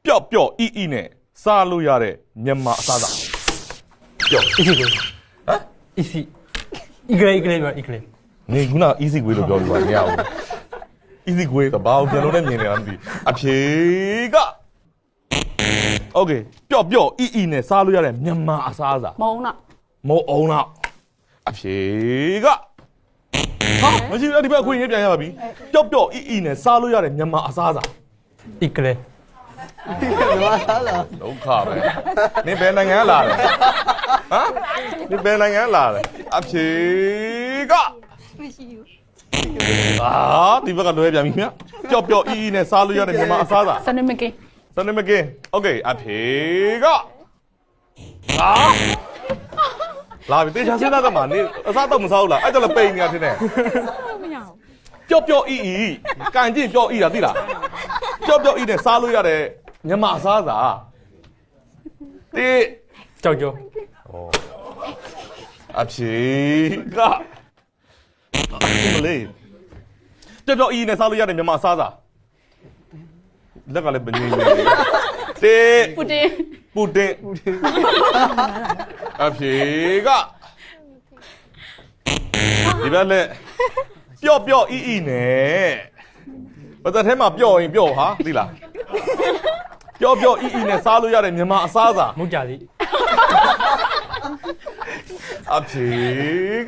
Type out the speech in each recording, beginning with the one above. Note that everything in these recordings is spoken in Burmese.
ပျော့ပျော့အီအီနဲ့စားလို့ရတဲ့မြန်မာအစားအစာပျော့ easy ကိုဟမ် easy easy ပြော easy နေခုန easy ကွေးလို့ပြောလို့ပါမရဘူး easy ကွေးသဘာဝပြန်လို့လည်းမြင်နေတာမသိအဖြေက okay ပျော့ပျော့အီအီနဲ့စားလို့ရတဲ့မြန်မာအစားအစာ မုံတော့ မုံအောင်တော့အဖြေကဟာမရှိဘူးဒီဘက်အခွင့်အရေးပြန်ရပါပြီပျော့ပျော့အီအီနဲ့စားလို့ရတဲ့မြန်မာအစားအစာ easy ဒုက္ခပဲနင်ဘယ်နိုင်ငံလာလဲဟမ်နင်ဘယ်နိုင်ငံလာလဲအဖြေကမရှိဘူးအာဒီဘက်ကလွဲပြန်ပြီမြတ်ပျော့ပျော့အီအီနဲ့စားလို့ရတဲ့မြန်မာအစားအစာ စနမကင်း စနေမကင်းโอเคအဖြေကအာလာပြီတေချာစဉ်းစားသမားနင်အစားတော့မစားဘူးလားအဲ့ကြောင့်လည်းပိန်နေတာထင်တယ်မရဘူး ပျော့ပျော့အီအီကန်ကျင့်ပျော့အီတာသိလားပျော့ပျော့အီနဲ့စားလို့ရတဲ့မြန်မာအစားအစာတေ ကြောက်ကြော အဖြေကမလေးပျော့ပျော့အီနဲ့စားလို့ရတဲ့မြန်မာအစားအစာလက်ကလည်းပငိမ့်နေတေ ပူတင် ပူတင်အဖြေကဒီဘက်လက်ပျော့ပျော့အီအီနဲ့ဘာသာထဲမှာပျော့ရင်ပျော့ဟာသိလားပျော့ပျော့အီအီနဲ့စားလို့ရတဲ့မြန်မာအစားအစာ မုတ်ကြစီ အဖြေ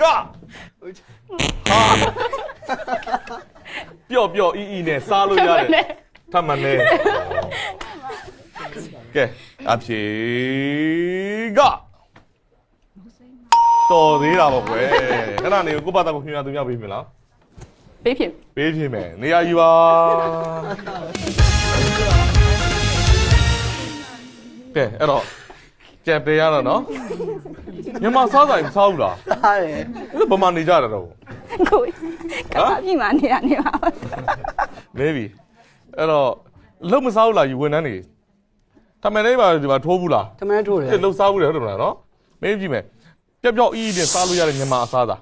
ကဟာပျော့ပျော့အီအီနဲ့စားလို့ရတဲ့ထပ်မံနေကဲအဖြေကတော်သေးတာပေါ့ကွယ်ခဏနေကိုပတ်တာကိုခင်ဗျာသူများပေးမလား ပေးဖြစ် ပေးဖြစ်မယ်နေရာယူပါကဲအဲ့တော့ကြံပေးရတော့နော်မြန်မာစားဆိုင်မစားဘူးလား စားတယ် အဲ့ဒါဘာမှနေကြတာတော့ ကိုကဘာပြမှာနေရနေပါဘူး နေပြီအဲ့တော့လှုပ်မစားဘူးလားယူဝန်တန်းနေထမင်းလေးပါဒီမှာထိုးဘူးလား တမန်ထိုးတယ် အဲ့လှုပ်စားဘူးလေဟုတ်တယ်မလားနော်မင်းကြည့်မယ်ပျော့ပျော့အီးအီးနဲ့စားလို့ရတဲ့မြန်မာအစားအစာ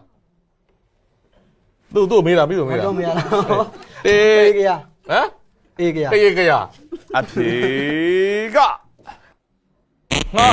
တို့မေးတာပြီးတော့မေးတာ တော့မရတော့ တေး အေးကရ ဟမ် အေးကရ ကရေကရအဖြေကဟာ